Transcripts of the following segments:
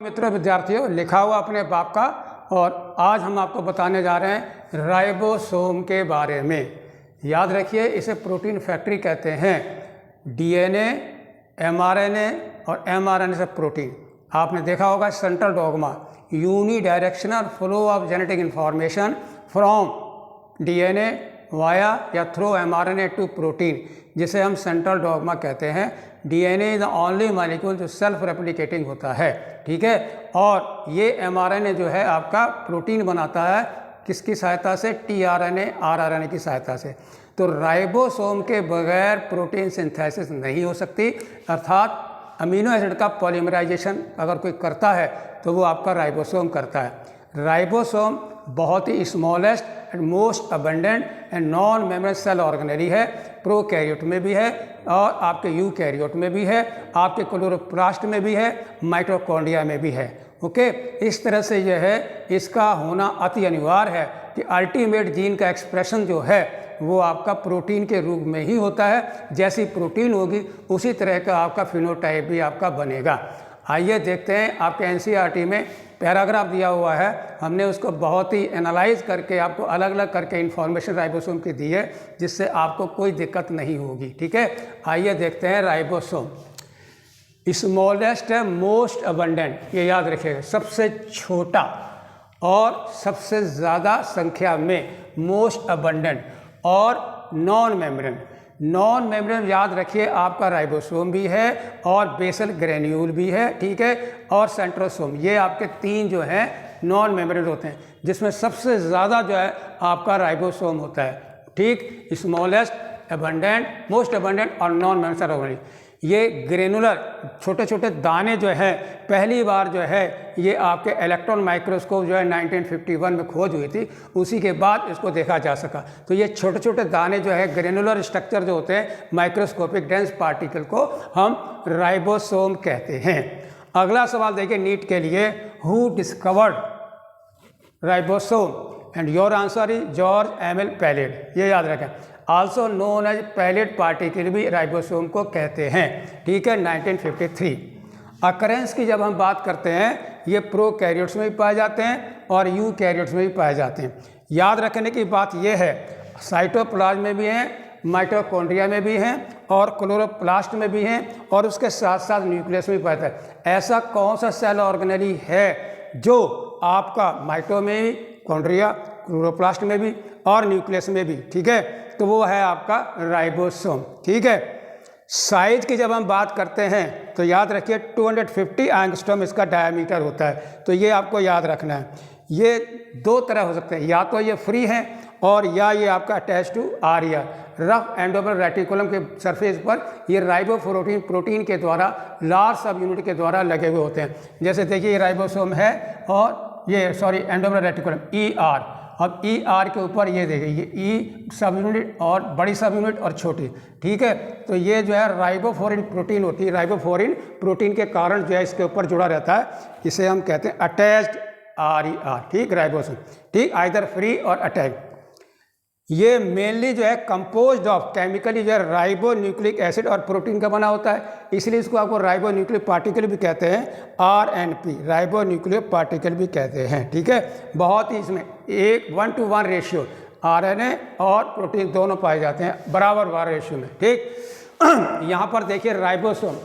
मित्रों विद्यार्थियों, लिखा हुआ अपने बाप का। और आज हम आपको बताने जा रहे हैं राइबोसोम के बारे में। याद रखिए, इसे प्रोटीन फैक्ट्री कहते हैं। डीएनए, एमआरएनए और एमआरएनए से प्रोटीन। आपने देखा होगा central dogma, unidirectional flow of genetic information from DNA via या थ्रू एमआरएनए टू प्रोटीन, जिसे हम सेंट्रल डॉगमा कहते हैं। DNA is the only molecule जो सेल्फ रेप्लिकेटिंग होता है, ठीक है। और ये एमआरएनए जो है आपका प्रोटीन बनाता है, किसकी सहायता से? टीआरएनए, आरआरएनए की सहायता से। तो राइबोसोम के बगैर प्रोटीन सिंथेसिस नहीं हो सकती, अर्थात अमीनो एसिड का पॉलीमराइजेशन अगर कोई करता है तो वो आपका राइबोसोम करता है। राइबोसोम बहुत ही smallest and most abundant and non membrane cell organelle है। प्रोकैरियोट में भी है और आपके यूकैरियोट में भी है, आपके क्लोरोप्लास्ट में भी है, माइटोकॉन्ड्रिया में भी है। ओके, इस तरह से यह है, इसका होना अति अनिवार्य है कि अल्टीमेट जीन का एक्सप्रेशन जो है वो आपका प्रोटीन के रूप में ही होता है। जैसी प्रोटीन होगी उसी तरह का आपका फिनोटाइप भी आपका बनेगा। आइए देखते हैं, आपके एनसीईआरटी में पैराग्राफ दिया हुआ है, हमने उसको बहुत ही एनालाइज करके आपको अलग अलग करके इन्फॉर्मेशन राइबोसोम की दी है, जिससे आपको कोई दिक्कत नहीं होगी, ठीक है। आइए देखते हैं राइबोसोम। स्मॉलेस्ट है, मोस्ट अबंडेंट, ये याद रखिएगा, सबसे छोटा और सबसे ज़्यादा संख्या में, मोस्ट अबंडेंट और नॉन मेम्ब्रेन। नॉन मेम्ब्रेन याद रखिए आपका राइबोसोम भी है और बेसल ग्रेन्यूल भी है, ठीक है, और सेंट्रोसोम। ये आपके तीन जो हैं नॉन मेम्ब्रेन होते हैं, जिसमें सबसे ज़्यादा जो है आपका राइबोसोम होता है, ठीक। स्मॉलेस्ट, अबंडेंट, मोस्ट अबंडेंट और नॉन मेम्ब्रेन। ये ग्रेनुलर छोटे छोटे दाने जो हैं, पहली बार जो है ये आपके इलेक्ट्रॉन माइक्रोस्कोप जो है 1951 में खोज हुई थी, उसी के बाद इसको देखा जा सका। तो ये छोटे छोटे दाने जो है, ग्रेनुलर स्ट्रक्चर जो होते हैं, माइक्रोस्कोपिक डेंस पार्टिकल को हम राइबोसोम कहते हैं। अगला सवाल देखिए नीट के लिए, who discovered ribosome and your answer is George Emil Palade. ये याद रखें, also known as Palade particle भी राइबोसोम को कहते हैं, ठीक है, 1953। अकरेंस की जब हम बात करते हैं, ये प्रोकैरियोट्स में भी पाए जाते हैं और यूकैरियोट्स में भी पाए जाते हैं। याद रखने की बात यह है, साइटोप्लाज्म में भी हैं, माइटोकॉन्ड्रिया में भी हैं और क्लोरोप्लास्ट में भी हैं, और उसके साथ साथ न्यूक्लियस में भी पाता है। ऐसा कौन सा सेल ऑर्गेनेली है जो आपका माइटो में भी, कॉन्ड्रिया, क्लोरोप्लास्ट में भी और न्यूक्लियस में भी, ठीक है, तो वो है आपका राइबोसोम, ठीक है। साइज की जब हम बात करते हैं तो याद रखिए 250 एंगस्ट्रॉम इसका डायमीटर होता है, तो ये आपको याद रखना है। ये दो तरह हो सकते हैं, या तो ये फ्री हैं और या ये आपका अटैच टू आर्या, रफ एंडोमेल रेटिकुलम के सरफेस पर ये राइबोप्रोटीन प्रोटीन के द्वारा लार्ज सब यूनिट के द्वारा लगे हुए होते हैं। जैसे देखिए ये राइबोसोम है और ये एंडोमेल रेटिकुलम ER, अब ER के ऊपर ये देखिए ये E सब यूनिट और बड़ी सब यूनिट और छोटी, ठीक है। तो ये जो है राइबोफोरिन प्रोटीन होती है, राइबोफोरिन प्रोटीन के कारण जो है इसके ऊपर जुड़ा रहता है, इसे हम कहते हैं अटैच्ड RER, ठीक, राइबोसोम, ठीक, आइदर फ्री और अटैच्ड। ये मेनली जो है कंपोज्ड ऑफ केमिकली जो है राइबो न्यूक्लिक एसिड और प्रोटीन का बना होता है, इसलिए इसको आपको राइबो न्यूक्लिक पार्टिकल भी कहते हैं, RNP, राइबो न्यूक्लिक पार्टिकल भी कहते हैं, ठीक है। बहुत ही इसमें 1:1 रेशियो RNA और प्रोटीन दोनों पाए जाते हैं, बराबर रेशियो में, ठीक। यहाँ पर देखिए राइबोसोम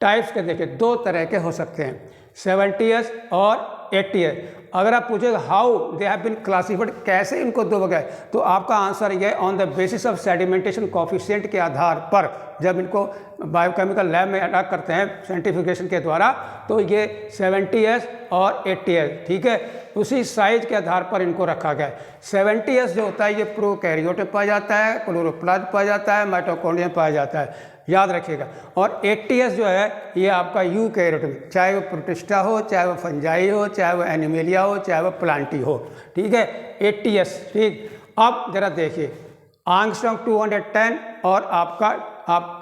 टाइप्स के देखिए दो तरह के हो सकते हैं, 70S और 80S। अगर आप पूछे how they have been classified, कैसे इनको दो गए, तो आपका आंसर ये on the basis of sedimentation coefficient के आधार पर, जब इनको बायोकेमिकल लैब में अटैक करते हैं सेंट्रीफ्यूगेशन के द्वारा, तो ये 70S और 80S, ठीक है, उसी साइज के आधार पर इनको रखा गया है। 70S जो होता है ये प्रोकैरियोट में पाया जाता है, क्लोरोप्लास्ट पाया जाता है, माइटोकॉन्ड्रिया में पाया जाता है, याद रखिएगा। और 80S जो है ये आपका यूकैरियोट में, चाहे वो प्रोटिस्टा हो, चाहे वो फंजाई हो, चाहे वो एनिमेलिया हो, चाहे वो प्लांटी हो, ठीक है, 80S, ठीक। अब जरा देखिए आंगस्ट्रॉम 210 और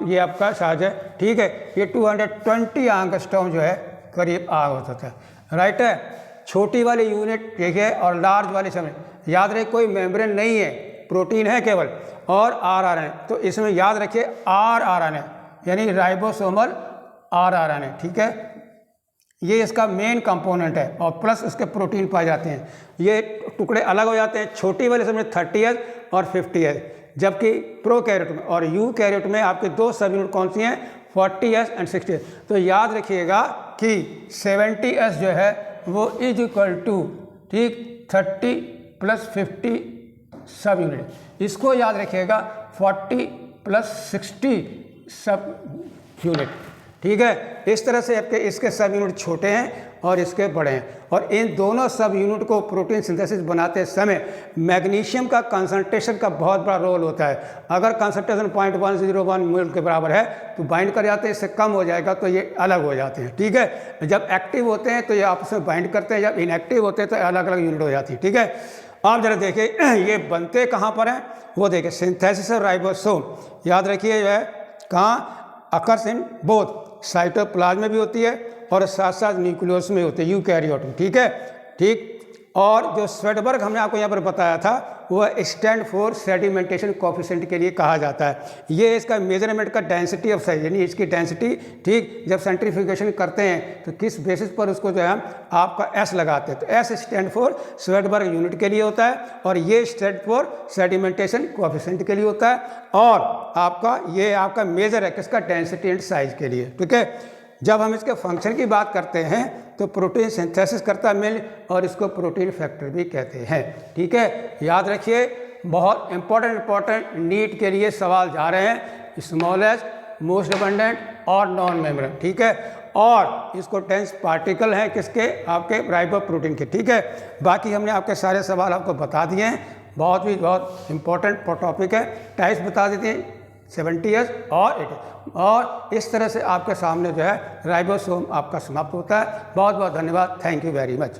ये आपका साइज है, ठीक है, ये 220 आंगस्ट्रॉम जो है करीब होता है, राइट है। छोटी वाली यूनिट देखिए और लार्ज वाली समय, याद रहे कोई मेम्ब्रेन नहीं है, प्रोटीन है केवल, और RNA, तो इसमें याद रखिए RNA यानी राइबोसोमल RNA, ठीक है। ये इसका मेन कंपोनेंट है और प्लस इसके प्रोटीन पाए जाते हैं। ये टुकड़े अलग हो जाते हैं, छोटी वाले इसमें 30S और 50S, जबकि प्रोकैरियोट में और यूकैरियोट में आपके दो सब यूनिट कौन सी हैं, 40S एंड 60S। तो याद रखिएगा कि 70S जो है वो इज इक्वल टू, ठीक, 30 + 50 सब यूनिट। इसको याद रखिएगा 40 + 60 सब यूनिट, ठीक है। इस तरह से आपके इसके सब यूनिट छोटे हैं और इसके बड़े हैं, और इन दोनों सब यूनिट को प्रोटीन सिंथेसिस बनाते समय मैग्नीशियम का कंसंट्रेशन का बहुत बड़ा रोल होता है। अगर कंसंट्रेशन 0.101 मोल के बराबर है तो बाइंड कर जाते हैं, इससे कम हो जाएगा तो ये अलग हो जाते हैं, ठीक है। जब एक्टिव होते हैं तो ये आपस में बाइंड करते हैं, जब इनएक्टिव होते हैं तो अलग अलग यूनिट हो जाती है, ठीक है। आप जरा देखिए ये बनते कहाँ पर हैं, वो देखिए सिंथेसिस ऑफ राइबोसोम, याद रखिए जो है कहाँ, अकर्स इन बोथ, साइटोप्लाज्म में भी होती है और साथ साथ न्यूक्लियस में होती है, यूकैरियोट में, ठीक है, ठीक। और जो स्वेडबर्ग हमने आपको यहाँ पर बताया था वह स्टैंड फॉर सेडिमेंटेशन कोफिशिएंट के लिए कहा जाता है। ये इसका मेजरमेंट का डेंसिटी ऑफ साइज, यानी इसकी डेंसिटी, ठीक, जब सेंट्रीफ्यूगेशन करते हैं तो किस बेसिस पर उसको जो है आपका S लगाते हैं, तो S stand for Svedberg unit के लिए होता है, और ये स्टैंड फॉर सेडिमेंटेशन कोफिशिएंट के लिए होता है, और आपका ये आपका मेजर है किसका, डेंसिटी एंड साइज के लिए, ठीक है। जब हम इसके फंक्शन की बात करते हैं तो प्रोटीन सिंथेसिस करता है मिल, और इसको प्रोटीन फैक्टर भी कहते हैं, ठीक है। याद रखिए बहुत इंपॉर्टेंट नीट के लिए सवाल जा रहे हैं, स्मॉलेस्ट, मोस्ट अबंडेंट और नॉन मेम्ब्रेन, ठीक है, और इसको टेंस पार्टिकल हैं किसके, आपके राइबोप्रोटीन के, ठीक है। बाकी हमने आपके सारे सवाल आपको बता दिए हैं, बहुत इंपॉर्टेंट टॉपिक है। टाइप्स बता देते हैं, 70S और 80, और इस तरह से आपके सामने जो है राइबोसोम आपका समाप्त होता है। बहुत बहुत धन्यवाद, थैंक यू वेरी मच।